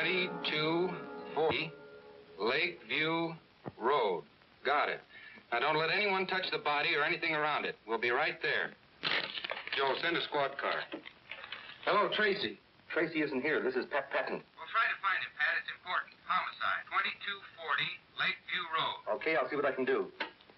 2240 Lakeview Road. Got it. Now, don't let anyone touch the body or anything around it. We'll be right there. Joe, send a squad car. Hello, Tracy. Tracy isn't here. This is Pat Patton. We'll try to find him, Pat. It's important. Homicide. 2240 Lakeview Road. Okay, I'll see what I can do.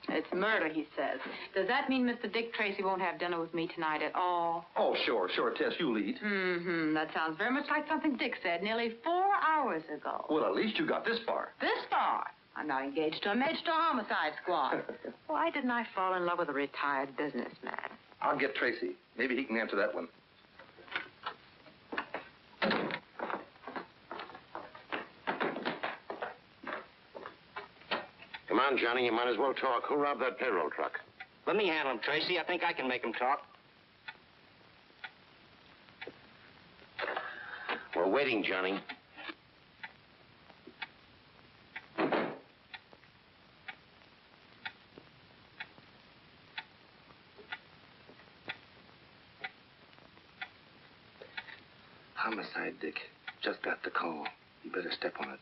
It's murder, he says. Does that mean Mr. Dick Tracy won't have dinner with me tonight at all? Oh, sure, Tess, you lead. Mm-hmm. That sounds very much like something Dick said nearly 4 hours ago. Well, at least you got this far. This far? I'm not engaged to a Major homicide squad. Why didn't I fall in love with a retired businessman? I'll get Tracy. Maybe he can answer that one. Come on, Johnny, you might as well talk. Who robbed that payroll truck? Let me handle him, Tracy. I think I can make him talk. We're waiting, Johnny. Homicide, Dick. Just got the call. You better step on it.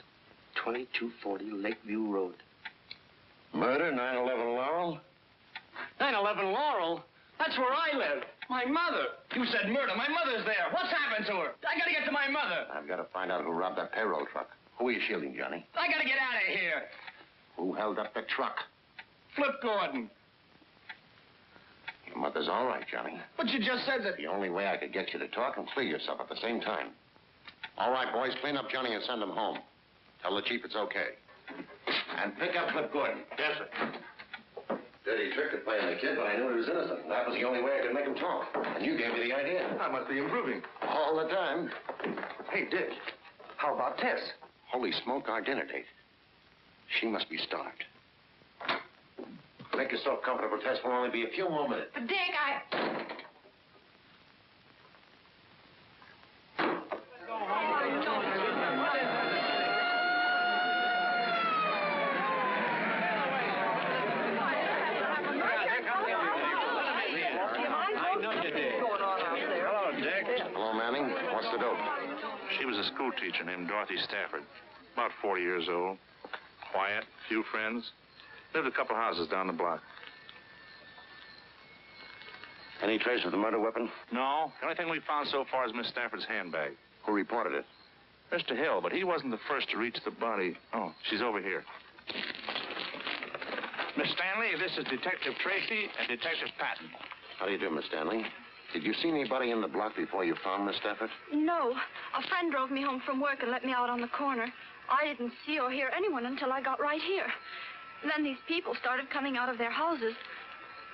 2240 Lakeview Road. Murder, 911 Laurel? 911 Laurel? That's where I live. My mother. You said murder. My mother's there. What's happened to her? I gotta get to my mother. I've got to find out who robbed that payroll truck. Who are you shielding, Johnny? I gotta get out of here. Who held up the truck? Flip Gordon. Your mother's all right, Johnny. But you just said that... The only way I could get you to talk and clear yourself at the same time. All right, boys, clean up Johnny and send him home. Tell the chief it's okay. And pick up Flip Gordon. Yes, sir. Dirty trick to play on the kid, but I knew he was innocent. That was the only way I could make him talk. And you gave me the idea. I must be improving. All the time. Hey, Dick, how about Tess? Holy smoke, our dinner date. She must be starved. Make yourself comfortable, Tess. Will only be a few more minutes. But, Dick, She was a school teacher named Dorothy Stafford. About 40 years old. Quiet, few friends. Lived a couple houses down the block. Any trace of the murder weapon? No. The only thing we found so far is Miss Stafford's handbag. Who reported it? Mr. Hill, but he wasn't the first to reach the body. Oh, she's over here. Miss Stanley, this is Detective Tracy and Detective Patton. How do you do, Miss Stanley? Did you see anybody in the block before you found Miss Stafford? No. A friend drove me home from work and let me out on the corner. I didn't see or hear anyone until I got right here. Then these people started coming out of their houses.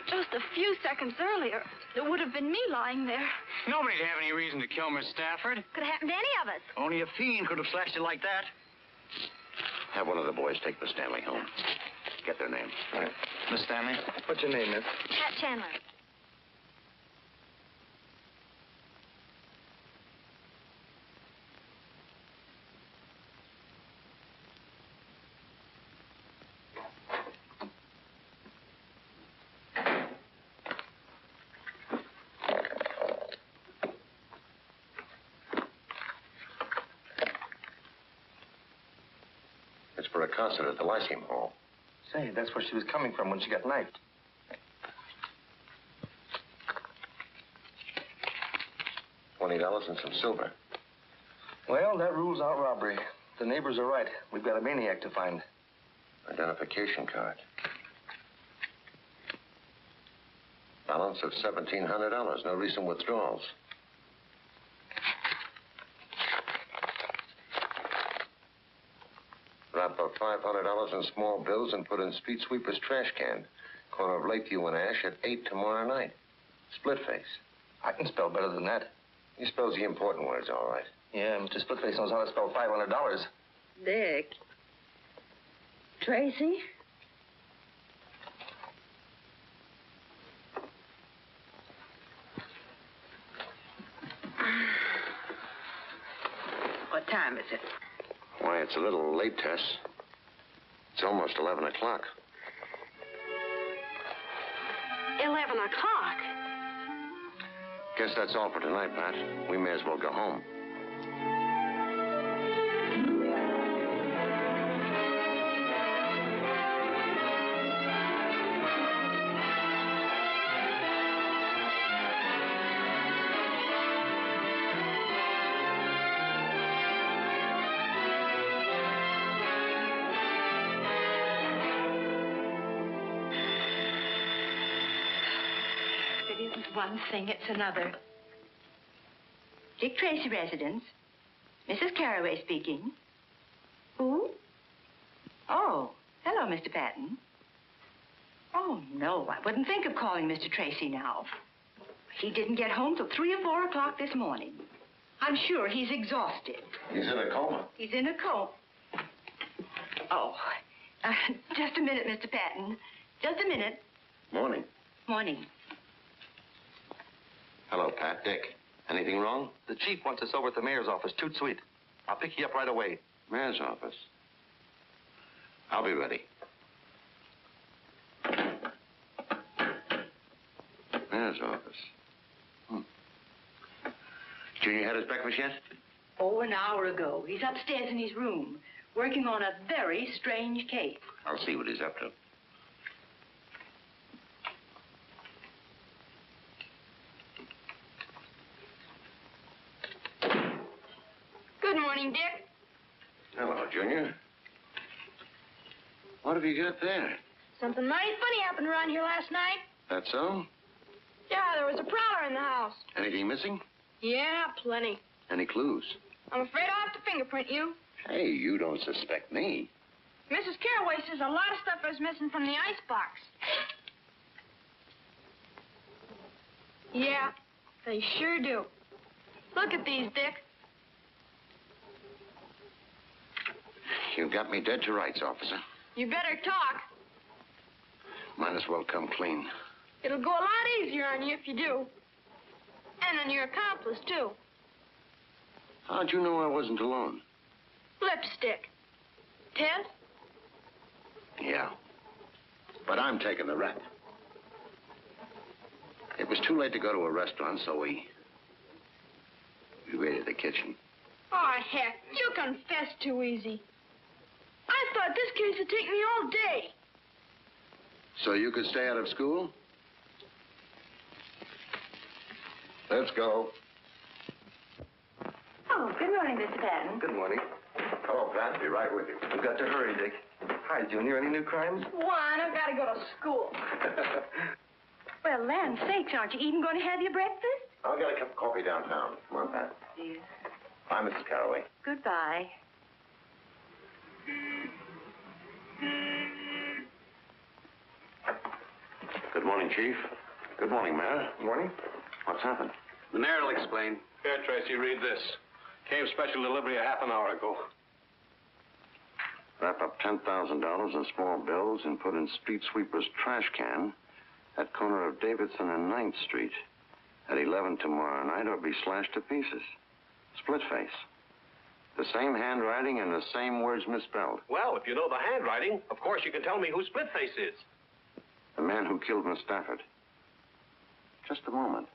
Just a few seconds earlier, it would have been me lying there. Nobody'd have any reason to kill Miss Stafford. Could have happened to any of us. Only a fiend could have slashed it like that. Have one of the boys take Miss Stanley home. Get their names. All right. Miss Stanley? What's your name, miss? Pat Chandler. It's for a concert at the Lyceum Hall. Say, that's where she was coming from when she got knifed. $20 and some silver. Well, that rules out robbery. The neighbors are right. We've got a maniac to find. Identification card. Balance of $1,700. No recent withdrawals. Wrap up $500 in small bills and put in street sweeper's trash can. Corner of Lakeview and Ash at 8 tomorrow night. Split face. I can spell better than that. He spells the important words all right. Yeah, Mr. Splitface knows how to spell $500. Dick. Tracy? What time is it? Why, it's a little late, Tess. It's almost 11 o'clock. 11 o'clock. Guess that's all for tonight, Pat. We may as well go home. one thing, it's another. DickTracy residence. Mrs. Carraway speaking. Who? Oh, hello, Mr. Patton. Oh, no, I wouldn't think of calling Mr. Tracy now. He didn't get home till 3 or 4 o'clock this morning. I'm sure he's exhausted. He's in a coma. He's in a coma. Oh, just a minute, Mr. Patton. Just a minute. Morning. Morning. Hello, Pat. Dick. Anything wrong? The chief wants us over at the mayor's office, toot sweet. I'll pick you up right away. Mayor's office. I'll be ready. Mayor's office. Junior had his breakfast yet? Oh, an hour ago. He's upstairs in his room, working on a very strange case. I'll see what he's up to. Good morning, Dick. Hello, Junior. What have you got there? Something mighty funny happened around here last night. That so? Yeah, there was a prowler in the house. Anything missing? Yeah, plenty. Any clues? I'm afraid I'll have to fingerprint you. Hey, you don't suspect me. Mrs. Carraway says a lot of stuff is missing from the icebox. Yeah, they sure do. Look at these, Dick. You got me dead to rights, officer. You better talk. Might as well come clean. It'll go a lot easier on you if you do. And on your accomplice, too. How'd you know I wasn't alone? Lipstick. Ted? Yeah. But I'm taking the rap. It was too late to go to a restaurant, so we raided the kitchen. Oh, heck, you confess too easy. I thought this case would take me all day. So you could stay out of school? Let's go. Oh, good morning, Mr. Patton. Good morning. Hello, Pat. Be right with you. We've got to hurry, Dick. Hi, Junior. Any new crimes? One, I've got to go to school. Well, land sakes, aren't you even going to have your breakfast? I'll get a cup of coffee downtown. Come on, Pat. Yes. Bye, Mrs. Carraway. Goodbye. Good morning, Chief. Good morning, Mayor. Morning. What's happened? The mayor will explain. Here, Tracy, read this. Came special delivery a half an hour ago. Wrap up $10,000 in small bills and put in street sweeper's trash can at corner of Davidson and 9th Street at 11 tomorrow night or be slashed to pieces. Split face. The same handwriting and the same words misspelled. Well, if you know the handwriting, of course you can tell me who Splitface is. The man who killed Miss Stafford. Just a moment.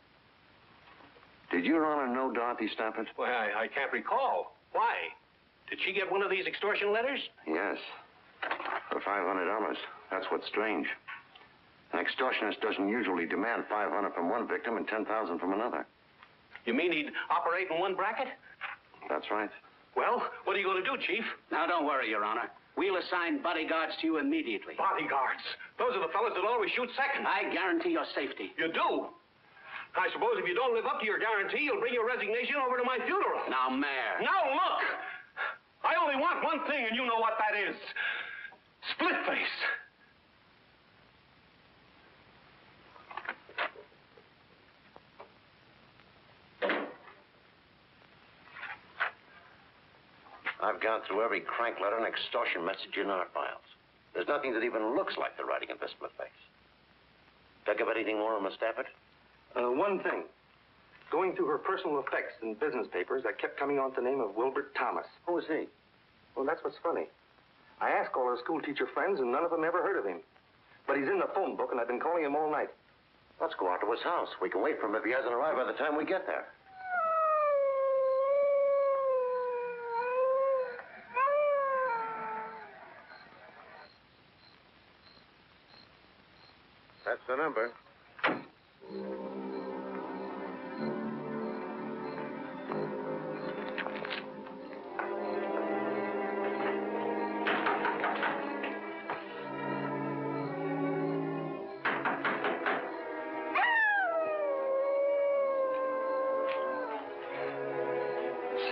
Did Your Honor know Dorothy Stafford? Well, I can't recall. Why? Did she get one of these extortion letters? Yes. For $500. That's what's strange. An extortionist doesn't usually demand $500 from one victim and $10,000 from another. You mean he'd operate in one bracket? That's right. Well, what are you going to do, Chief? Now, don't worry, Your Honor. We'll assign bodyguards to you immediately. Bodyguards. Those are the fellas that always shoot second. I guarantee your safety. You do? I suppose if you don't live up to your guarantee, you'll bring your resignation over to my funeral. Now, Mayor. Now, look! I only want one thing, and you know what that is. Split face. I've gone through every crank letter and extortion message in our files. There's nothing that even looks like the writing of this split face. Pick up anything more on Miss Stafford? One thing. Going through her personal effects and business papers, I kept coming on the name of Wilbert Thomas. Who is he? Well, that's what's funny. I asked all her school teacher friends, and none of them ever heard of him. But he's in the phone book, and I've been calling him all night. Let's go out to his house. We can wait for him if he hasn't arrived by the time we get there. That's the number.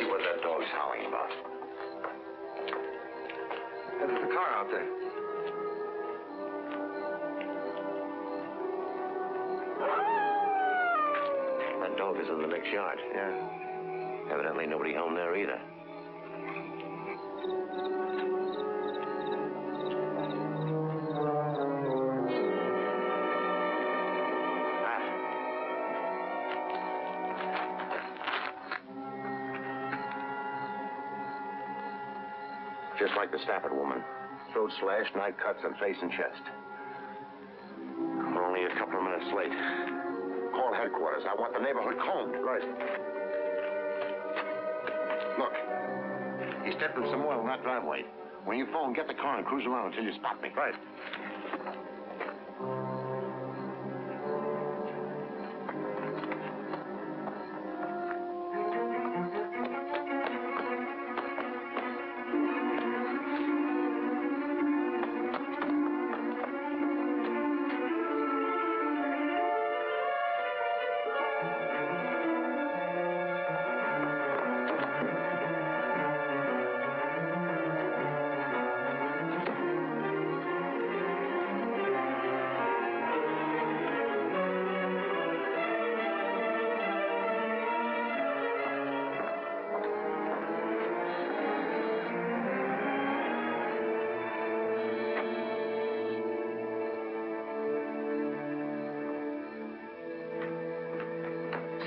what that dog's howling about. There's a car out there. That dog is in the next yard. Yeah. Evidently nobody home there either. Just like the Stafford woman. Throat slashed, knife cuts on face and chest. We're only a couple of minutes late. Call headquarters. I want the neighborhood combed. Right. Look, he stepped in some oil in that driveway. When you phone, get the car and cruise around until you spot me. Right.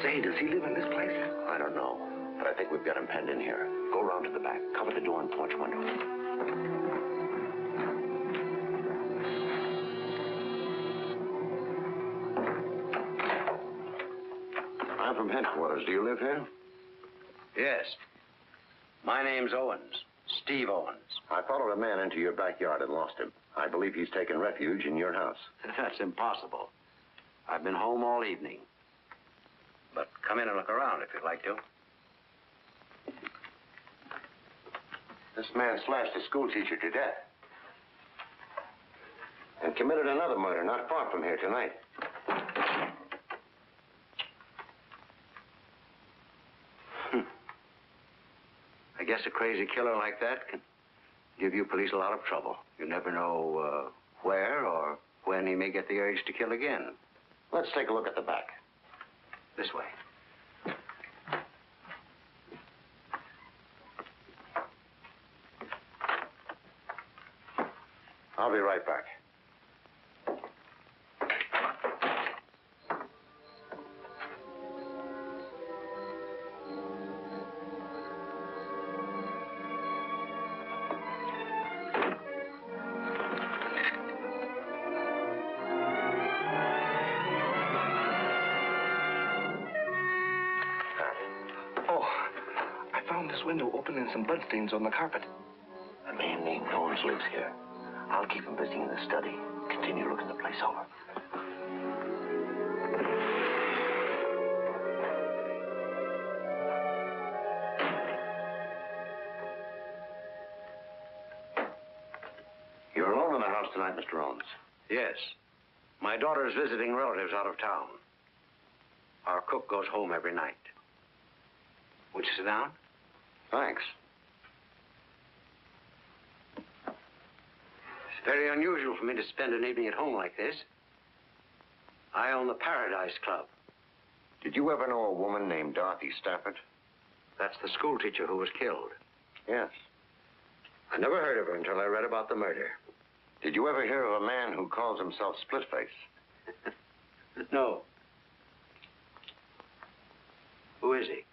Say, does he live in this place? I don't know, but I think we've got him penned in here. Go around to the back. Cover the door and porch window. I'm from headquarters. Do you live here? Yes. My name's Owens. Steve Owens. I followed a man into your backyard and lost him. I believe he's taken refuge in your house. That's impossible. I've been home all evening. But come in and look around if you'd like to. This man slashed a schoolteacher to death. And committed another murder not far from here tonight. I guess a crazy killer like that can give you police a lot of trouble. You never know where or when he may get the urge to kill again. Let's take a look at the back. This way. I'll be right back. This window open and some bloodstains on the carpet. A man named Owens lives here. I'll keep him busy in the study. Continue looking the place over. You're alone in the house tonight, Mr. Owens? Yes. My daughter's visiting relatives out of town. Our cook goes home every night. Would you sit down? Thanks. It's very unusual for me to spend an evening at home like this. I own the Paradise Club. Did you ever know a woman named Dorothy Stafford? That's the schoolteacher who was killed. Yes. I never heard of her until I read about the murder. Did you ever hear of a man who calls himself Splitface? No. Who is he?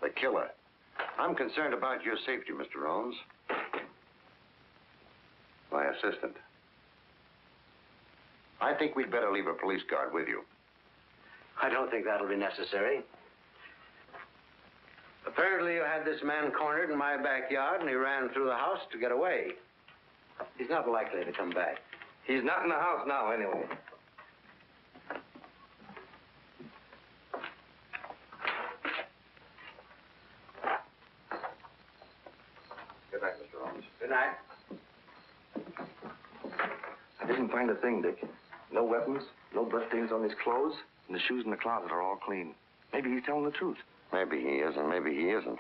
The killer. I'm concerned about your safety, Mr. Owens. My assistant. I think we'd better leave a police guard with you. I don't think that'll be necessary. Apparently you had this man cornered in my backyard and he ran through the house to get away. He's not likely to come back. He's not in the house now, anyway. Good night, Mr. Owens. Good night. I didn't find a thing, Dick. No weapons, no bloodstains on his clothes, and the shoes in the closet are all clean. Maybe he's telling the truth. Maybe he is and maybe he isn't.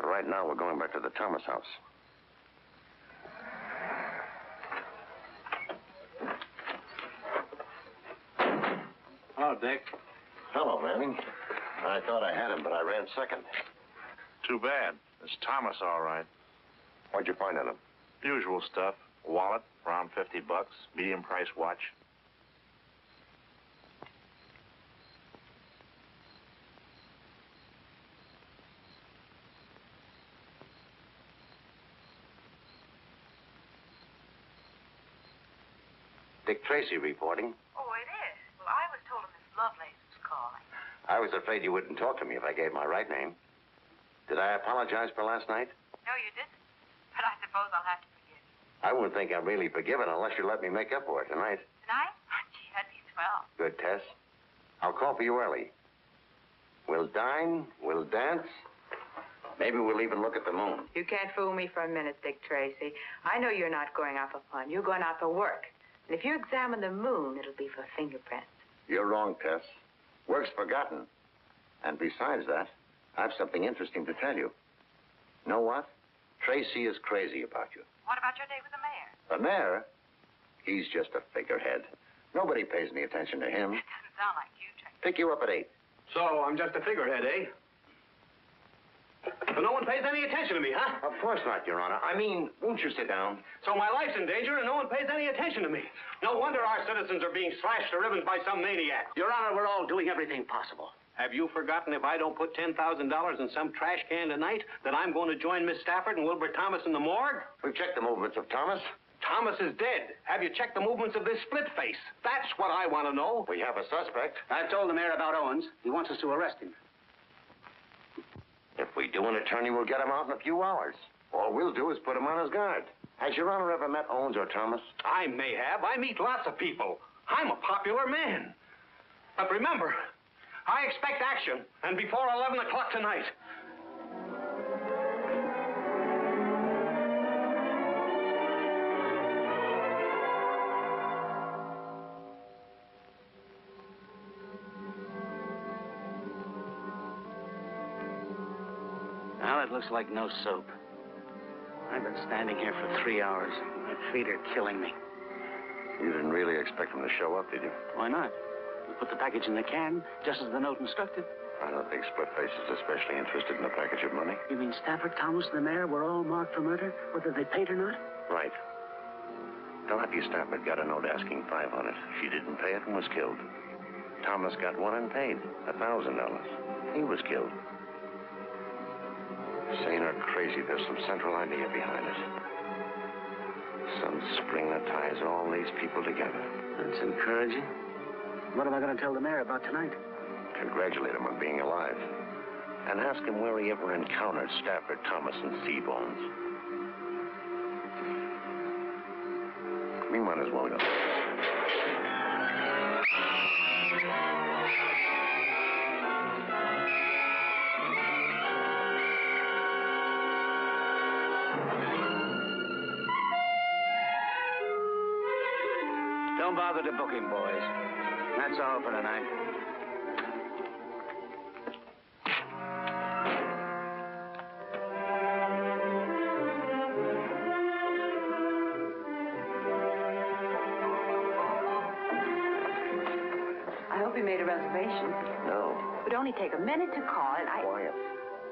right now, we're going back to the Thomas house. Hello, Dick. Hello, Manning. I thought I had him, but I ran second. Too bad. It's Thomas, all right. What'd you find on him? Usual stuff. Wallet, around $50. Medium price watch. DickTracy reporting. Oh, it is? Well, I was told Miss Lovelace was calling. I was afraid you wouldn't talk to me if I gave my right name. Did I apologize for last night? No, you didn't. But I suppose I'll have to forgive you. I wouldn't think I'm really forgiven unless you let me make up for it tonight. Tonight? Gee, that'd be swell. Good, Tess. I'll call for you early. We'll dine, we'll dance. Maybe we'll even look at the moon. You can't fool me for a minute, DickTracy. I know you're not going out for fun. You're going out for work. And if you examine the moon, it'll be for fingerprints. You're wrong, Tess. Work's forgotten. And besides that, I have something interesting to tell you. Know what? Tracy is crazy about you. What about your day with the mayor? The mayor? He's just a figurehead. Nobody pays any attention to him. It doesn't sound like you, Tracy. Pick you up at 8. So I'm just a figurehead, eh? So no one pays any attention to me, huh? Of course not, Your Honor. I mean, won't you sit down? So my life's in danger and no one pays any attention to me. No wonder our citizens are being slashed to ribbons by some maniac. Your Honor, we're all doing everything possible. Have you forgotten if I don't put $10,000 in some trash can tonight, that I'm going to join Miss Stafford and Wilbur Thomas in the morgue? We've checked the movements of Thomas. Thomas is dead. Have you checked the movements of this split face? That's what I want to know. We have a suspect. I've told the mayor about Owens. He wants us to arrest him. If we do, an attorney will get him out in a few hours. All we'll do is put him on his guard. Has Your Honor ever met Owens or Thomas? I may have. I meet lots of people. I'm a popular man. But remember, I expect action, and before 11 o'clock tonight. Well, it looks like no soap. I've been standing here for 3 hours. My feet are killing me. You didn't really expect him to show up, did you? Why not? We put the package in the can, just as the note instructed. I don't think Splitface is especially interested in the package of money. You mean Stafford, Thomas, and the mayor were all marked for murder, whether they paid or not? Right. Dorothy Stafford got a note asking $500. She didn't pay it and was killed. Thomas got one and paid $1,000. He was killed. Sane or crazy, there's some central idea behind it. Some spring that ties all these people together. That's encouraging. What am I going to tell the mayor about tonight? Congratulate him on being alive. And ask him where he ever encountered Stafford, Thomas, and Seabones. We might as well go. Don't bother to book him, boys. That's all for tonight. I hope you made a reservation. No. It would only take a minute to call, and Quiet.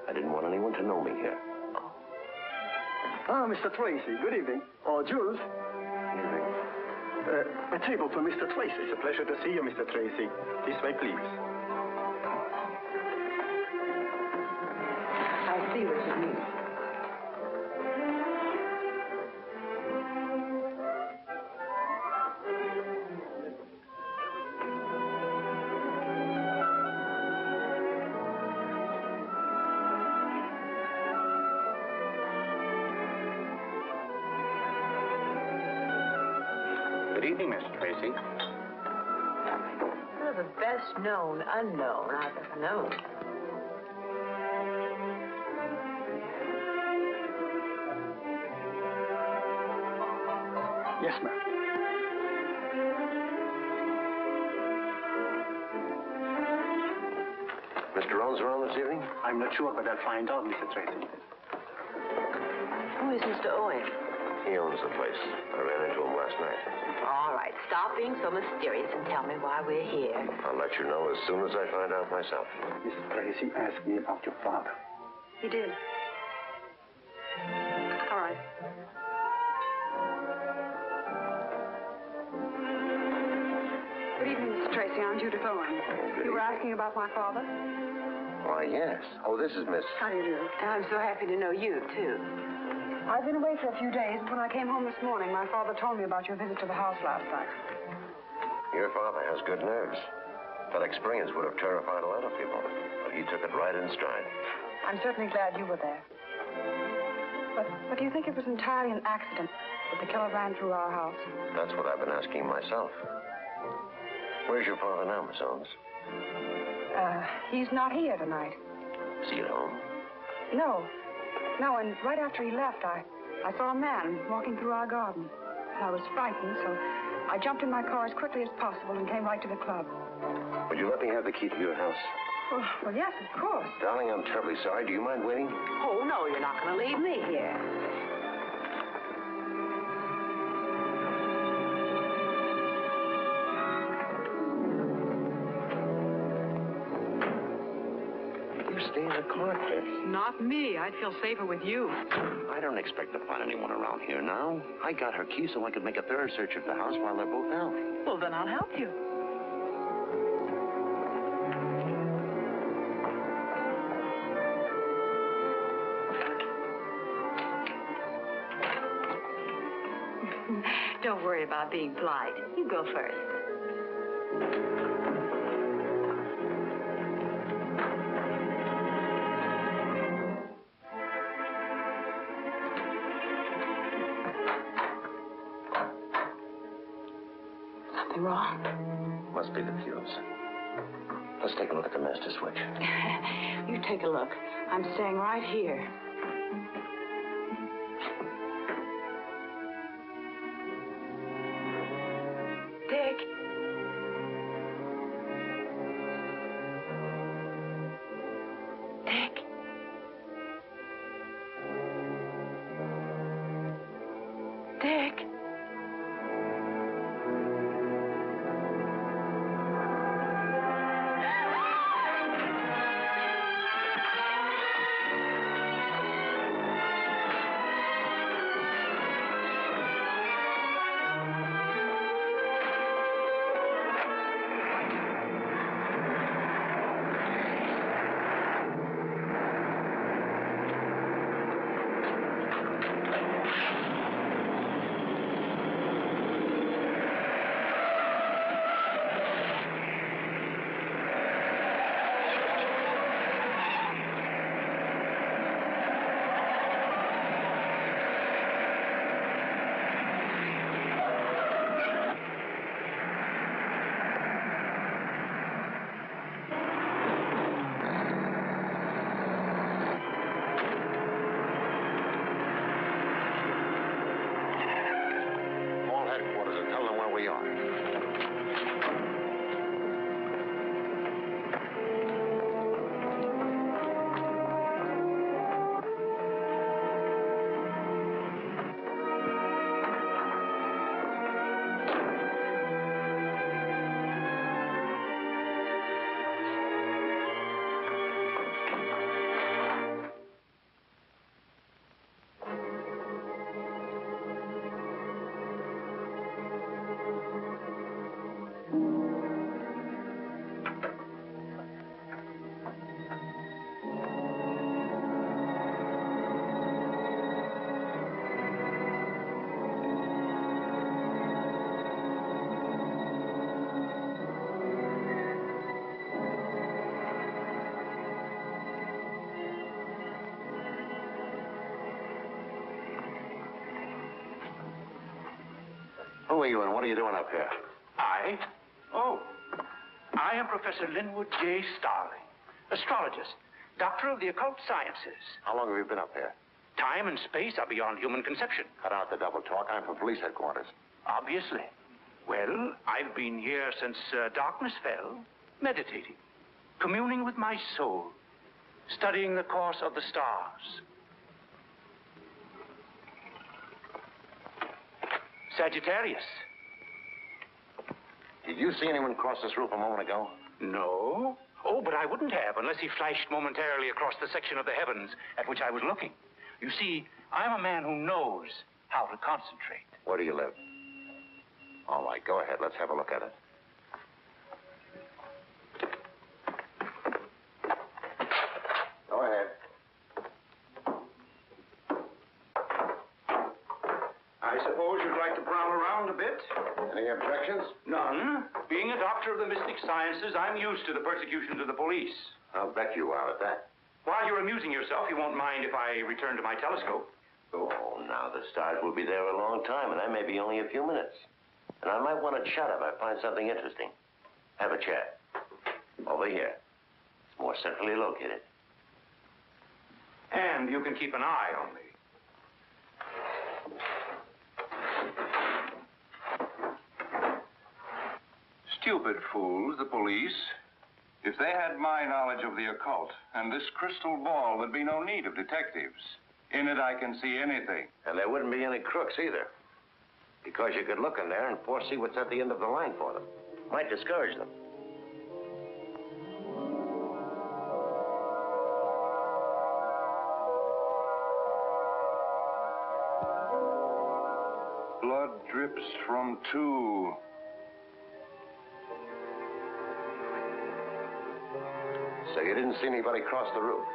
I didn't want anyone to know me here. Ah, Mr. Tracy. Good evening. Oh, Jules. Evening. A table for Mr. Tracy. It's a pleasure to see you, Mr. Tracy. This way, please. I see what you mean. Good evening, Mr. Tracy. You're the best known unknown I've ever known. Yes, ma'am. Mr. Owens around this evening? I'm not sure, but I'll find out, Mr. Tracy. Who is Mr. Owen? He owns the place. I ran into him last night. All right, stop being so mysterious and tell me why we're here. I'll let you know as soon as I find out myself. Mrs. Tracy asked me about your father. He did. All right. Good evening, Mr. Tracy. I'm Judith Owen. You were asking about my father? Why, yes. Oh, this is Miss... How do you do? I'm so happy to know you, too. I've been away for a few days, but when I came home this morning, my father told me about your visit to the house last night. Your father has good nerves. That experience would have terrified a lot of people, but he took it right in stride. I'm certainly glad you were there. But do you think it was entirely an accident that the killer ran through our house? That's what I've been asking myself. Where's your father now, Miss Owens? He's not here tonight. Is he at home? No, and right after he left, I saw a man walking through our garden. And I was frightened, so I jumped in my car as quickly as possible and came right to the club. Would you let me have the key to your house? Well, yes, of course. Darling, I'm terribly sorry. Do you mind waiting? Oh, no, you're not going to leave me here. Stay in the car, Ted. Not me. I'd feel safer with you. I don't expect to find anyone around here now. I got her key so I could make a third search of the house while they're both out. Well, then I'll help you. Don't worry about being polite. You go first. Wrong. Must be the fuse. Let's take a look at the master switch. You take a look. I'm staying right here. Dick. Dick. Dick. Who are you and what are you doing up here? I? Oh, I am Professor Linwood J. Starling, astrologist, doctor of the occult sciences. How long have you been up here? Time and space are beyond human conception. Cut out the double talk. I'm from police headquarters. Obviously. Well, I've been here since darkness fell, meditating, communing with my soul, studying the course of the stars. Sagittarius. Did you see anyone cross this roof a moment ago? No. Oh, but I wouldn't have unless he flashed momentarily across the section of the heavens at which I was looking. You see, I'm a man who knows how to concentrate. Where do you live? All right, go ahead. Let's have a look at it. Go ahead. I suppose you'd like to prowl around a bit? Any objections? None. Being a doctor of the mystic sciences, I'm used to the persecutions of the police. I'll bet you are at that. While you're amusing yourself, you won't mind if I return to my telescope. Oh, now the stars will be there a long time, and I may be only a few minutes. And I might want to chat if I find something interesting. Have a chat. Over here. It's more centrally located. And you can keep an eye on me. Stupid fools, the police. If they had my knowledge of the occult and this crystal ball, there'd be no need of detectives. In it, I can see anything. And there wouldn't be any crooks either. Because you could look in there and foresee what's at the end of the line for them. Might discourage them. Blood drips from two. So you didn't see anybody cross the roof.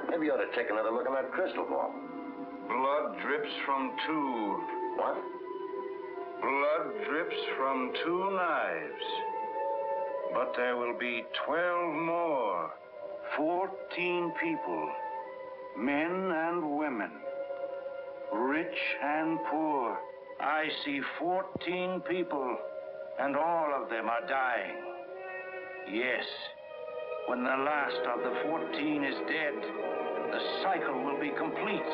Maybe you ought to take another look at that crystal ball. Blood drips from two. What? Blood drips from two knives. But there will be 12 more. 14 people. Men and women. Rich and poor. I see 14 people, and all of them are dying. Yes. When the last of the 14 is dead, the cycle will be complete.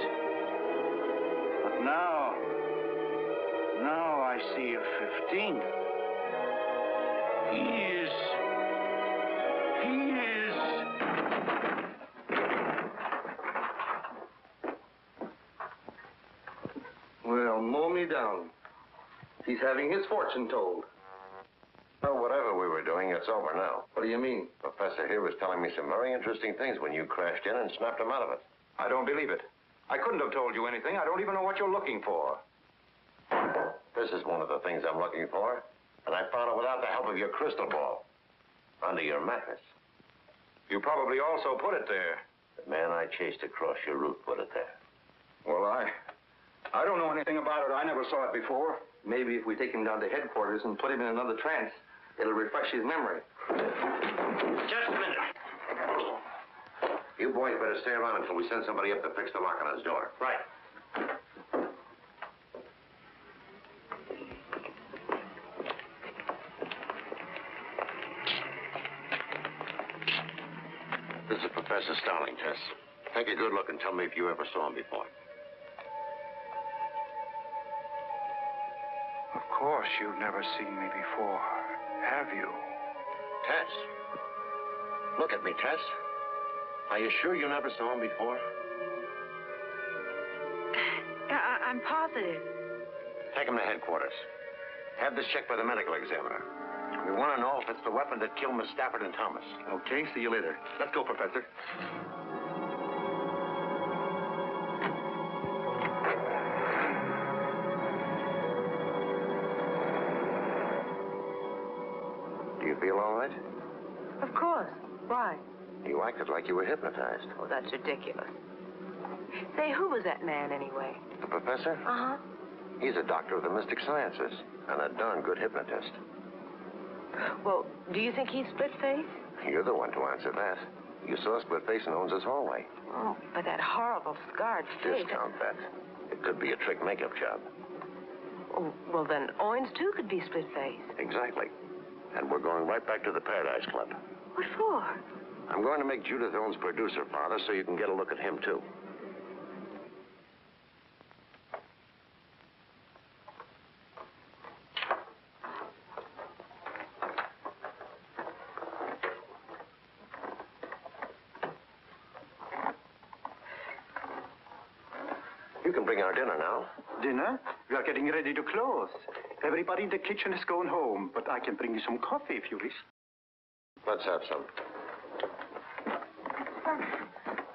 But now I see a 15. He is. Well, mow me down. He's having his fortune told. Well, whatever we were doing, it's over now. What do you mean? Professor here was telling me some very interesting things when you crashed in and snapped him out of it. I don't believe it. I couldn't have told you anything. I don't even know what you're looking for. This is one of the things I'm looking for. And I found it without the help of your crystal ball. Under your mattress. You probably also put it there. The man I chased across your roof put it there. Well, I don't know anything about it. I never saw it before. Maybe if we take him down to headquarters and put him in another trance, it'll refresh his memory. Just a minute. You boys better stay around until we send somebody up to fix the lock on his door. Right. This is Professor Starling, Tess. Take a good look and tell me if you ever saw him before. Of course you've never seen me before, have you? Tess. Look at me, Tess. Are you sure you never saw him before? I'm positive. Take him to headquarters. Have this checked by the medical examiner. We want to know if it's the weapon that killed Miss Stafford and Thomas. Okay, see you later. Let's go, Professor. Do you feel all right? Of course. Why? You acted like you were hypnotized. Oh, that's ridiculous. Say, who was that man anyway? The professor? Uh-huh. He's a doctor of the mystic sciences and a darn good hypnotist. Well, do you think he's split-faced? You're the one to answer that. You saw Split-Face in Owens' hallway. Oh, but that horrible scarred face. Discount that. It could be a trick makeup job. Oh, well, then Owens, too, could be split-faced. Exactly. And we're going right back to the Paradise Club. What for? I'm going to make Judith Owens producer, Father, so you can get a look at him, too. You can bring our dinner now. Dinner? We are getting ready to close. Everybody in the kitchen is going home, but I can bring you some coffee if you wish. Let's have some.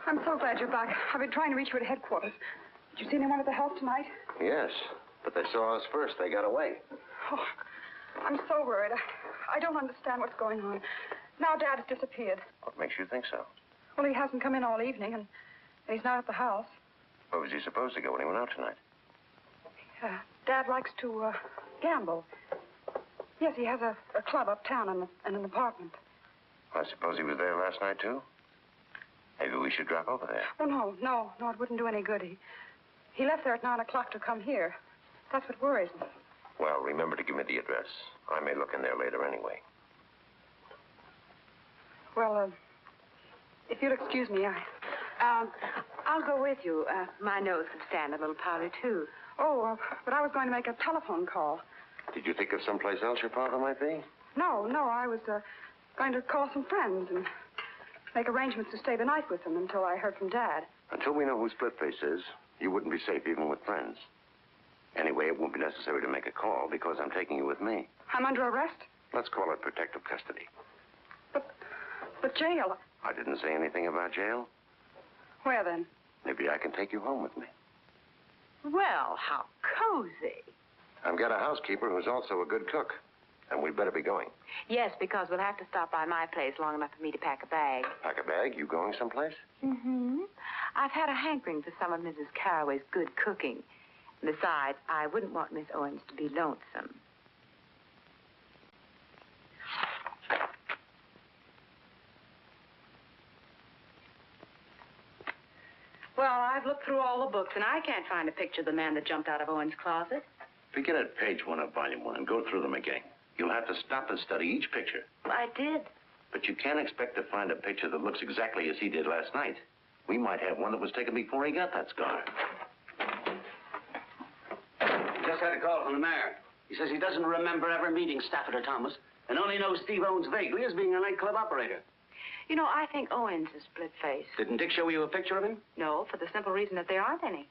I'm so glad you're back. I've been trying to reach you at headquarters. Did you see anyone at the house tonight? Yes, but they saw us first. They got away. Oh, I'm so worried. I don't understand what's going on. Now Dad has disappeared. What makes you think so? Well, he hasn't come in all evening, and he's not at the house. Where was he supposed to go when he went out tonight? Dad likes to gamble. Yes, he has a club uptown and an apartment. I suppose he was there last night, too? Maybe we should drop over there. Oh, no, it wouldn't do any good. He left there at 9 o'clock to come here. That's what worries me. Well, remember to give me the address. I may look in there later anyway. Well, if you'll excuse me, I'll go with you. My nose can stand a little powder, too. Oh, but I was going to make a telephone call. Did you think of someplace else your father might be? No, I was going to call some friends and make arrangements to stay the night with them until I heard from Dad. Until we know who Splitface is, you wouldn't be safe even with friends. Anyway, it won't be necessary to make a call because I'm taking you with me. I'm under arrest? Let's call it protective custody. But jail. I didn't say anything about jail. Where then? Maybe I can take you home with me. Well, how cozy. I've got a housekeeper who's also a good cook, and we'd better be going. Yes, because we'll have to stop by my place long enough for me to pack a bag. Pack a bag? You going someplace? Mm-hmm. I've had a hankering for some of Mrs. Carraway's good cooking. Besides, I wouldn't want Miss Owens to be lonesome. Well, I've looked through all the books, and I can't find a picture of the man that jumped out of Owen's closet. Begin at page 1 of volume 1 and go through them again. You'll have to stop and study each picture. I did. But you can't expect to find a picture that looks exactly as he did last night. We might have one that was taken before he got that scar. Just had a call from the mayor. He says he doesn't remember ever meeting Stafford or Thomas and only knows Steve Owens vaguely as being a nightclub operator. You know, I think Owens is split-faced. Didn't Dick show you a picture of him? No, for the simple reason that there aren't any.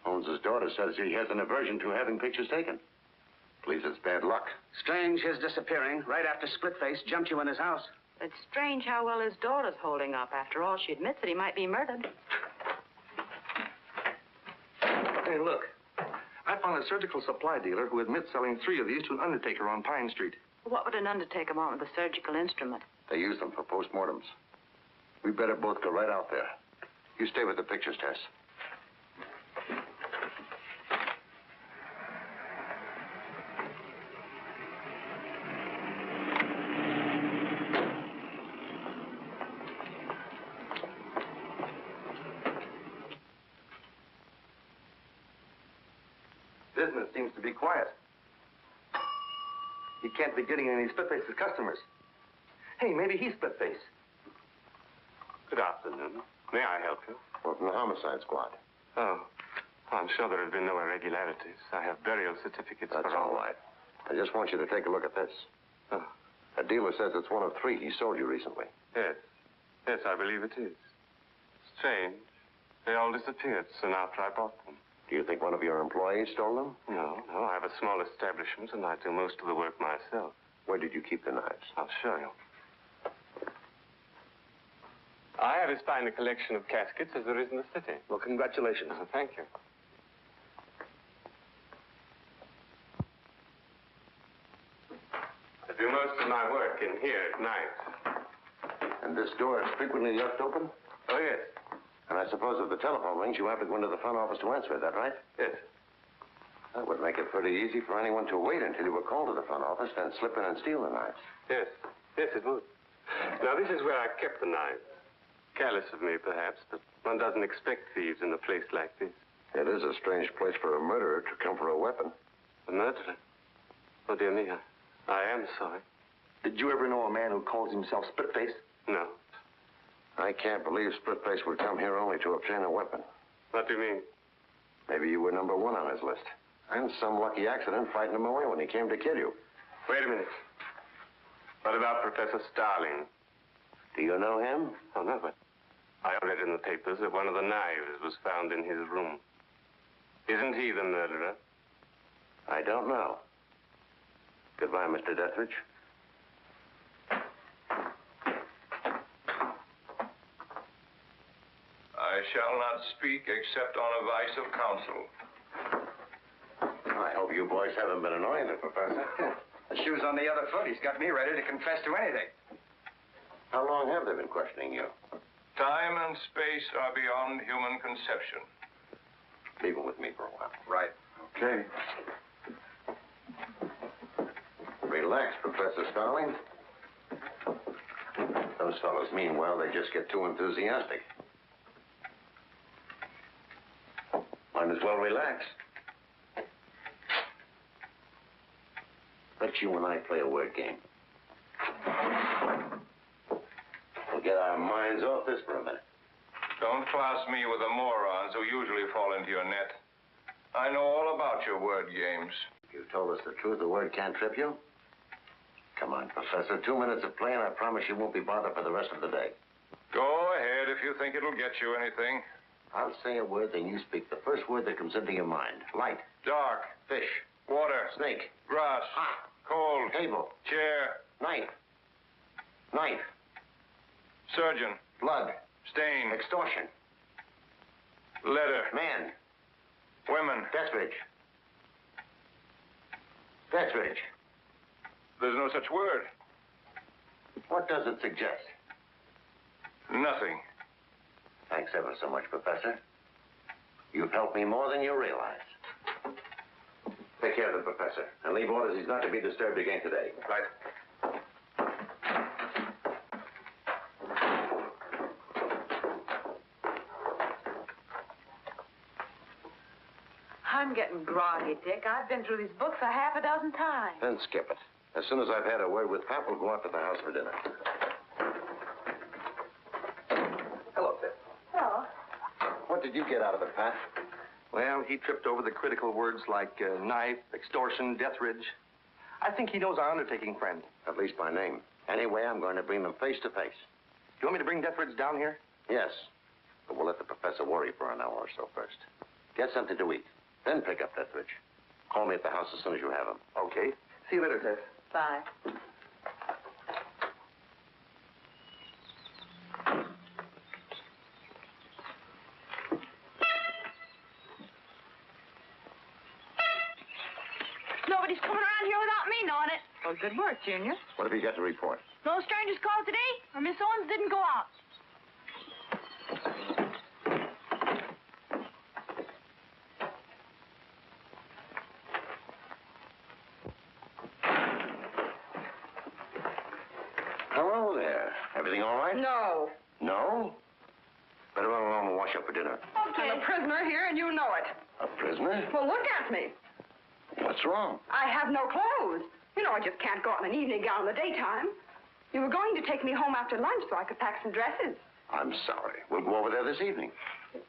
Owens' daughter says he has an aversion to having pictures taken. Believes it's bad luck. Strange his disappearing right after Splitface jumped you in his house. It's strange how well his daughter's holding up. After all, she admits that he might be murdered. Hey, look. I found a surgical supply dealer who admits selling 3 of these to an undertaker on Pine Street. What would an undertaker want with a surgical instrument? They use them for postmortems. We better both go right out there. You stay with the pictures, Tess. Business seems to be quiet. He can't be getting any Splitface's customers. Hey, maybe he's Splitface. Good afternoon. May I help you? Well, from the homicide squad. Oh, I'm sure there have been no irregularities. I have burial certificates That's for all right. I just want you to take a look at this. Oh. A dealer says it's one of 3 he sold you recently. Yes. Yes, I believe it is. Strange. They all disappeared soon after I bought them. Do you think one of your employees stole them? No. I have a small establishment, and I do most of the work myself. Where did you keep the knives? I'll show you. I have as fine a collection of caskets as there is in the city. Well, congratulations. Thank you. I do most of my work in here at night. And this door is frequently left open? Oh, yes. And I suppose if the telephone rings, you have to go into the front office to answer it, is that right? Yes. That would make it pretty easy for anyone to wait until you were called to the front office, then slip in and steal the knives. Yes. Yes, it would. Now, this is where I kept the knives. Careless of me, perhaps, but one doesn't expect thieves in a place like this. It is a strange place for a murderer to come for a weapon. A murderer? Oh, dear me, I am sorry. Did you ever know a man who calls himself Splitface? No. I can't believe Splitface would come here only to obtain a weapon. What do you mean? Maybe you were number 1 on his list. And some lucky accident frightened him away when he came to kill you. Wait a minute. What about Professor Starling? Do you know him? Oh, no, but I read in the papers that one of the knives was found in his room. Isn't he the murderer? I don't know. Goodbye, Mr. Deathridge. I shall not speak except on advice of counsel. I hope you boys haven't been annoying the professor. The shoe's on the other foot. He's got me ready to confess to anything. How long have they been questioning you? Time and space are beyond human conception. Leave him with me for a while. Right. Okay. Relax, Professor Starling. Those fellows mean well. They just get too enthusiastic. Might as well relax. Let you and I play a word game. We'll get our minds off this for a minute. Don't class me with the morons who usually fall into your net. I know all about your word games. You told us the truth. The word can't trip you? Come on, Professor. 2 minutes of play, and I promise you won't be bothered for the rest of the day. Go ahead if you think it'll get you anything. I'll say a word, then you speak the first word that comes into your mind. Light. Dark. Fish. Water. Snake. Grass. Hot. Cold. Table. Chair. Knife. Knife. Surgeon. Blood. Stain. Extortion. Letter. Man. Women. Deathridge. Deathridge. There's no such word. What does it suggest? Nothing. Thanks ever so much, Professor. You've helped me more than you realize. Take care of the professor, and leave orders he's not to be disturbed again today. Right. I'm getting groggy, Dick. I've been through these books a half a dozen times. Then skip it. As soon as I've had a word with Pat, we'll go out to the house for dinner. Hello, Pip. Hello. What did you get out of it, Pat? Well, he tripped over the critical words like knife, extortion, Deathridge. I think he knows our undertaking friend. At least by name. Anyway, I'm going to bring them face to face. Do you want me to bring Deathridge down here? Yes. But we'll let the professor worry for an hour or so first. Get something to eat. Then pick up Deathridge. Call me at the house as soon as you have him. Okay. See you later, Tess. Bye. Nobody's coming around here without me knowing it. Well, good work, Junior. What have you got to report? No strangers called today, or Miss Owens didn't go out. Hello there. Everything all right? No. No? Better run along and wash up for dinner. I'm a prisoner here, and you know it. A prisoner? Well, look at me. What's wrong? I have no clothes. You know, I just can't go out in an evening gown in the daytime. You were going to take me home after lunch so I could pack some dresses. I'm sorry. We'll go over there this evening.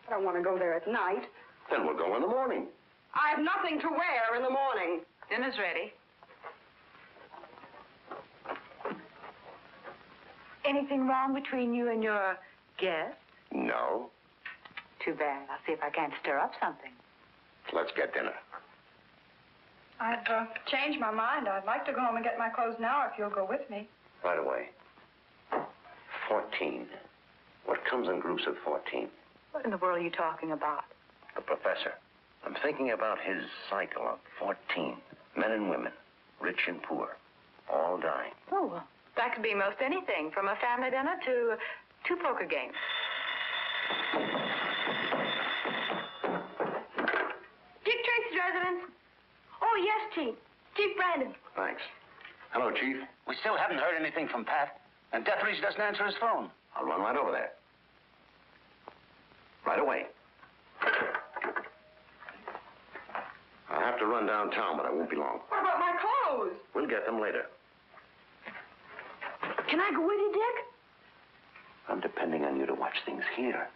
I don't want to go there at night. Then we'll go in the morning. I have nothing to wear in the morning. Dinner's ready. Anything wrong between you and your guest? No. Too bad. I'll see if I can't stir up something. Let's get dinner. I've changed my mind. I'd like to go home and get my clothes now if you'll go with me. Right away. 14. What comes in groups of 14? What in the world are you talking about? The professor. I'm thinking about his cycle of 14. Men and women, rich and poor, all dying. Oh, well, that could be most anything, from a family dinner to 2 poker games. DickTracy's residence. Oh, yes, Chief. Chief Brandon. Thanks. Hello, Chief. We still haven't heard anything from Pat, and Deathridge doesn't answer his phone. I'll run right over there. Right away. I'll have to run downtown, but I won't be long. What about my clothes? We'll get them later. Can I go with you, Dick? I'm depending on you to watch things here.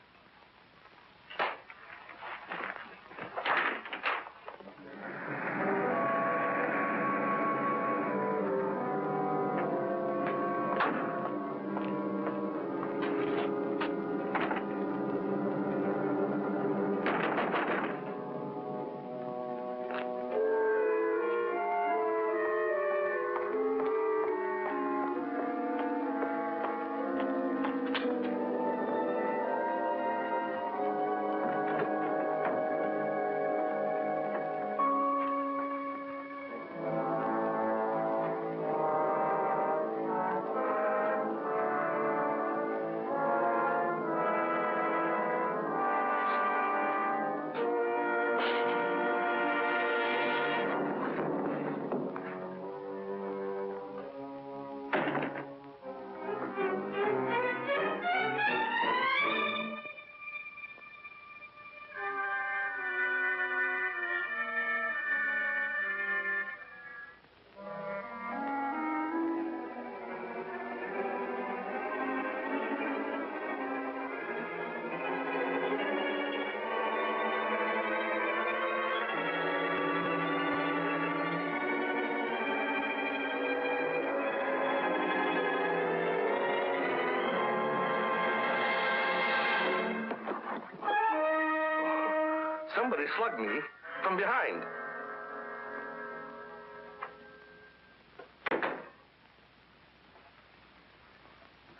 somebody slugged me from behind.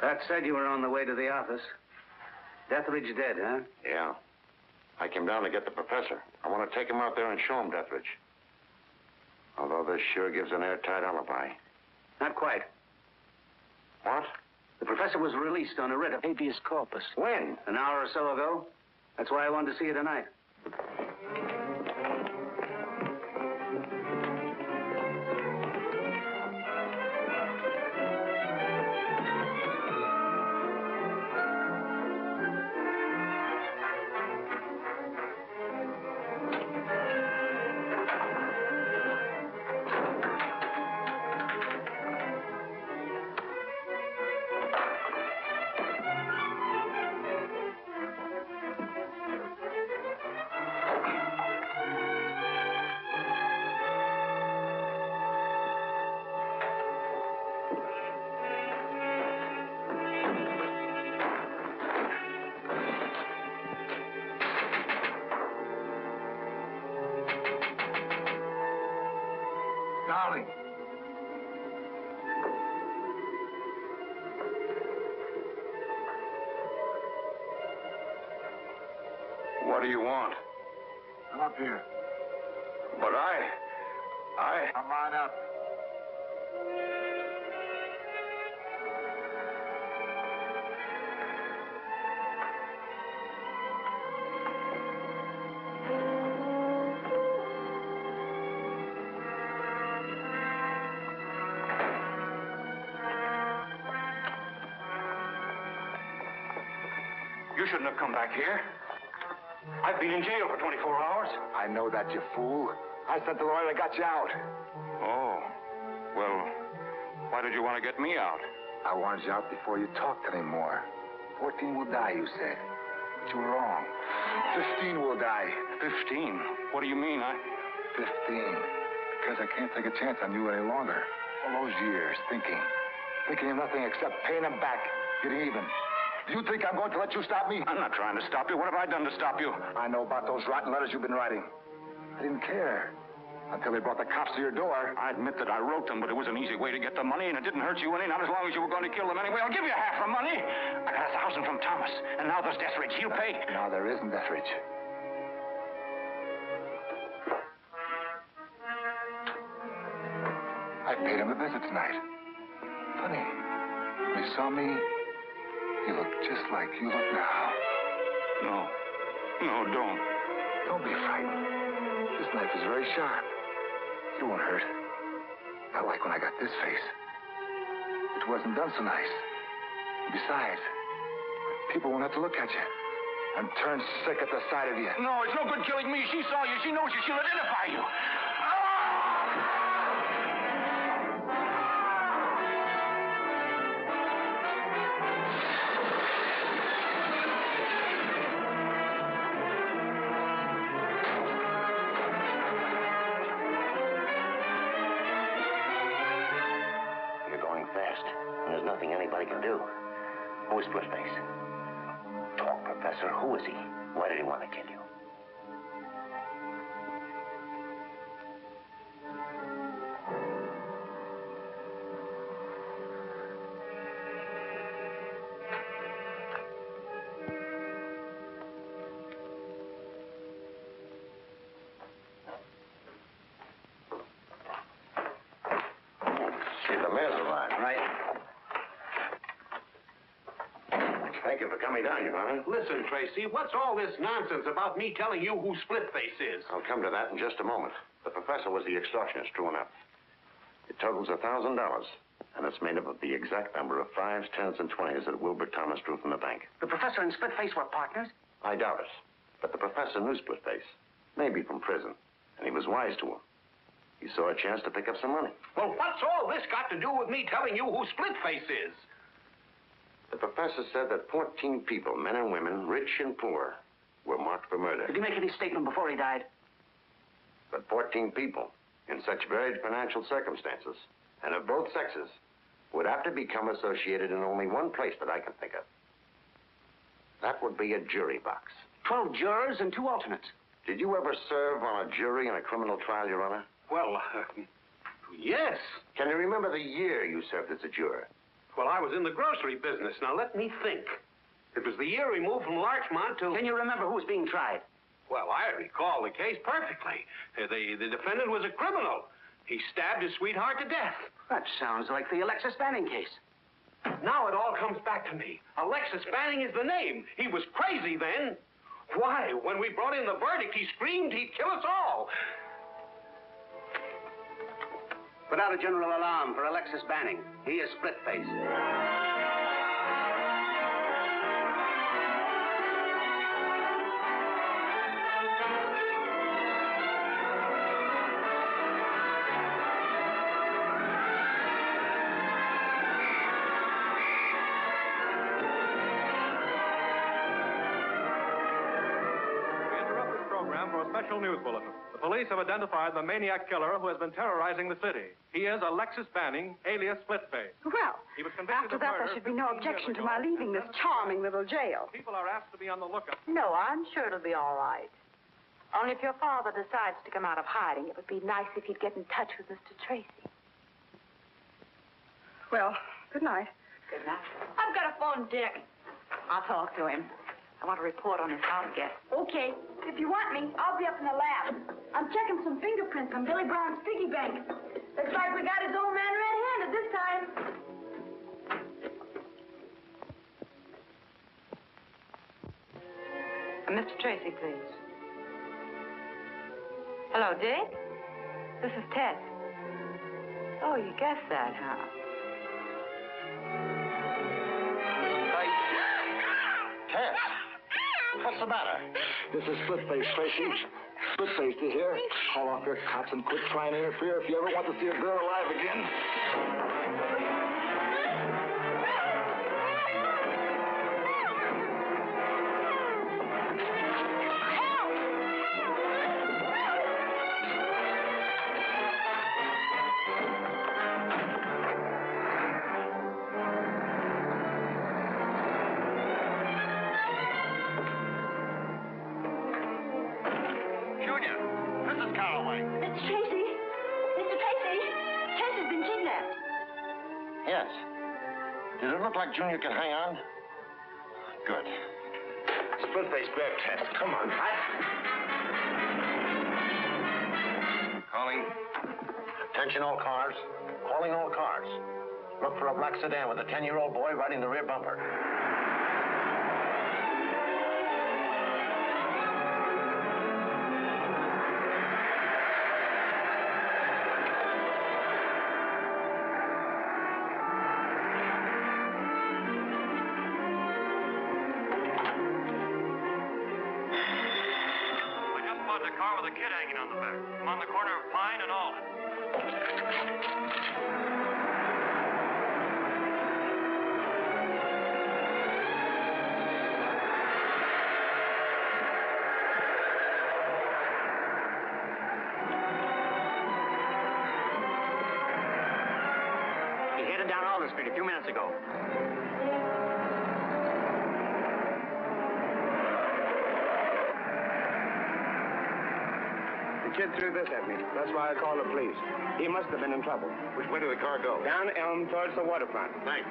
Pat said you were on the way to the office. Deathridge dead, huh? Yeah. I came down to get the professor. I want to take him out there and show him Deathridge. Although this sure gives an airtight alibi. Not quite. What? The professor was released on a writ of habeas corpus. When? An hour or so ago. That's why I wanted to see you tonight. Darling. What do you want? Come up here. But Come on up. You shouldn't have come back here. I've been in jail for 24 hours. I know that, you fool. I sent the lawyer that got you out. Oh. Well, why did you want to get me out? I wanted you out before you talked anymore. 14 will die, you said. But you were wrong. 15 will die. 15? What do you mean? 15. Because I can't take a chance on you any longer. All those years thinking of nothing except paying them back, getting even. Do you think I'm going to let you stop me? I'm not trying to stop you. What have I done to stop you? I know about those rotten letters you've been writing. I didn't care until they brought the cops to your door. I admit that I wrote them, but it was an easy way to get the money, and it didn't hurt you any, not as long as you were going to kill them anyway. I'll give you half the money. I got 1,000 from Thomas, and now there's Deathridge. He'll pay. Now there isn't Deathridge. I paid him a visit tonight. Funny. When he saw me, he looked just like you look now. No, don't. Don't be frightened. This knife is very sharp. You won't hurt. Not like when I got this face. It wasn't done so nice. Besides, people won't have to look at you and turn sick at the sight of you. No, it's no good killing me. She saw you. She knows you. She'll identify you. There's nothing anybody can do. Who is Splitface? Talk, Professor. Who is he? Why did he want to kill you? See, the mail's arrived. Right. Thank you for coming down, Your Honor. Listen, Tracy, what's all this nonsense about me telling you who Splitface is? I'll come to that in just a moment. The professor was the extortionist, true enough. It totals $1,000, and it's made up of the exact number of 5s, 10s, and 20s that Wilbur Thomas drew from the bank. The professor and Splitface were partners? I doubt it. But the professor knew Splitface, maybe from prison, and he was wise to him. He saw a chance to pick up some money. Well, what's all this got to do with me telling you who Splitface is? The professor said that 14 people, men and women, rich and poor, were marked for murder. Did he make any statement before he died? But 14 people, in such varied financial circumstances, and of both sexes, would have to become associated in only one place that I can think of. That would be a jury box. 12 jurors and 2 alternates. Did you ever serve on a jury in a criminal trial, Your Honor? Well, yes. Can you remember the year you served as a juror? Well, I was in the grocery business. Now, let me think. It was the year we moved from Larchmont to... Can you remember who was being tried? Well, I recall the case perfectly. The defendant was a criminal. He stabbed his sweetheart to death. That sounds like the Alexis Banning case. Now it all comes back to me. Alexis Banning is the name. He was crazy then. Why, when we brought in the verdict, he screamed he'd kill us all. Put out a general alarm for Alexis Banning. He is split-faced. Special news bulletin. The police have identified the maniac killer who has been terrorizing the city. He is Alexis Banning, alias Splitface. Well, He was convicted after of that, murder there should be no 15 years objection to ago. my leaving this charming little jail. People are asked to be on the lookout. No, I'm sure it'll be all right. Only if your father decides to come out of hiding, it would be nice if he'd get in touch with Mr. Tracy. Well, good night. Good night. I've got a phone, Dick. I'll talk to him. I want to report on his house guest. Okay. If you want me, I'll be up in the lab. I'm checking some fingerprints on Billy Brown's piggy bank. Looks like we got his old man red-handed this time. Mr. Tracy, please. Hello, Dick? This is Tess. Oh, you guessed that, huh? Tess, what's the matter? This is Splitface, Tracy. Splitface, you hear? Call off your cops and quit trying to interfere if you ever want to see a girl alive again. Junior, Mrs. Carraway. Mr. Tracy? Mr. Tracy? Tess has been kidnapped. Yes. Did it look like Junior could hang on? Good. Splitface, grab Tess. Come on. Calling. Attention all cars. Calling all cars. Look for a black sedan with a 10-year-old boy riding the rear bumper. A car with a kid hanging on the back. I'm on the corner of Pine and Alden. He headed down Alden Street a few minutes ago. The kid threw this at me. That's why I called the police. He must have been in trouble. Which way did the car go? Down Elm towards the waterfront. Thanks.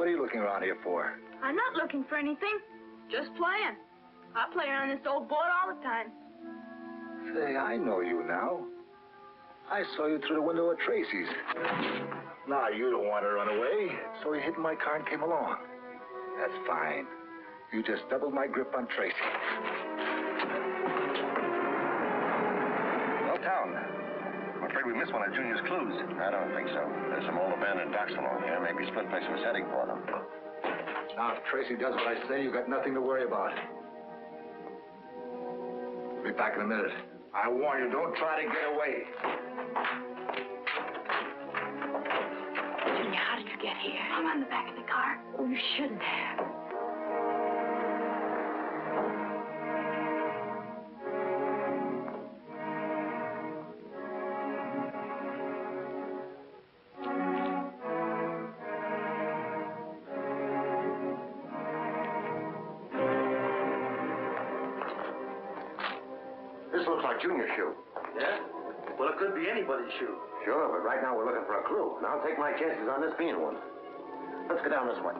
What are you looking around here for? I'm not looking for anything. Just playing. I play on this old board all the time. Say, I know you now. I saw you through the window at Tracy's. Now, you don't want to run away, so you hid in my car and came along. That's fine. You just doubled my grip on Tracy. No town. I'm afraid we missed one of Junior's clues. I don't think so. There's some old abandoned docks along here. Maybe Splitface was heading for them. Now, if Tracy does what I say, you've got nothing to worry about. Be back in a minute. I warn you, don't try to get away. Junior, how did you get here? I'm on the back of the car. Oh, you shouldn't have. This looks like Junior's shoe. Yeah? Well, it could be anybody's shoe. Sure, but right now we're looking for a clue. And I'll take my chances on this being one. Let's go down this way.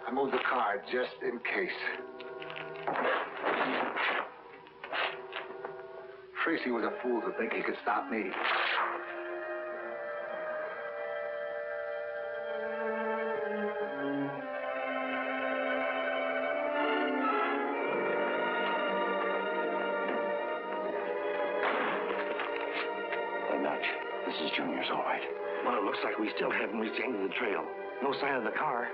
I moved the car just in case. Tracy was a fool to think he could stop me. Hey, Nudge, this is Junior's, all right. Well, it looks like we still haven't reached the end of the trail. No sign of the car.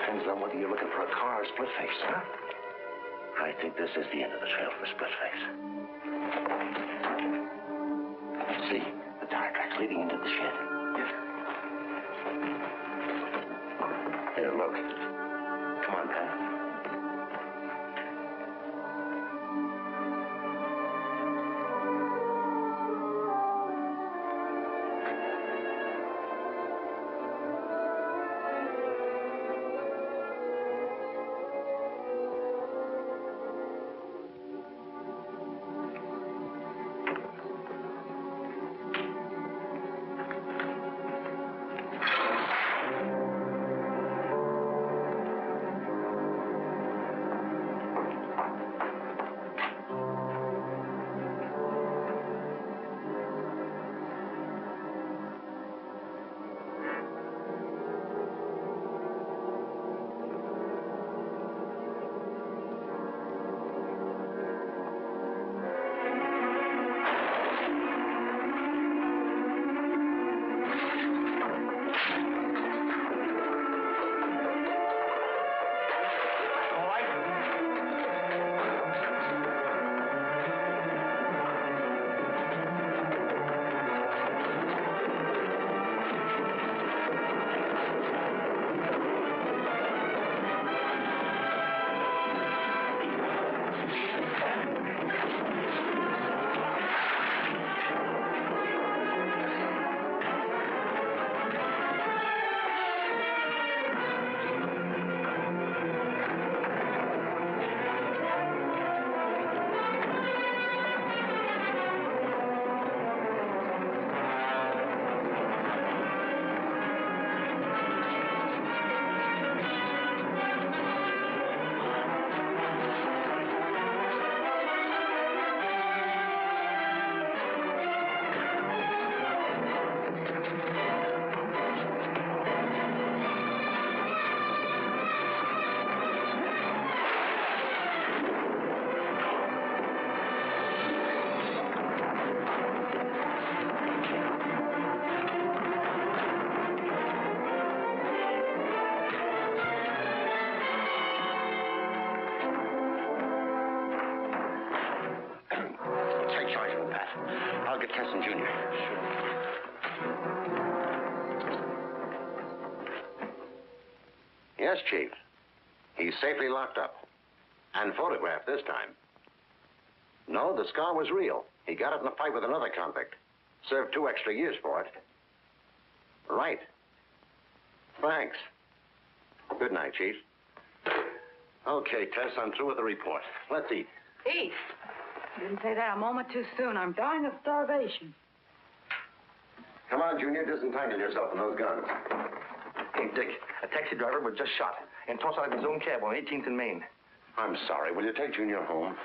Depends on whether you're looking for a car or Splitface, huh? I think this is the end of the trail for Splitface. See, the tire tracks leading into the shed. Yes. Here, look. Come on, Pat. I'll get Kesson Jr. Yes, Chief. He's safely locked up. And photographed this time. No, the scar was real. He got it in a fight with another convict. Served 2 extra years for it. Right. Thanks. Good night, Chief. Okay, Tess, I'm through with the report. Let's eat. Eat. Didn't say that a moment too soon. I'm dying of starvation. Come on, Junior, disentangle yourself from those guns. Hey, Dick, a taxi driver was just shot and tossed out of his own cab on 18th and Main. I'm sorry. Will you take Junior home?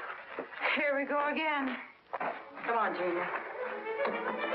Here we go again. Come on, Junior.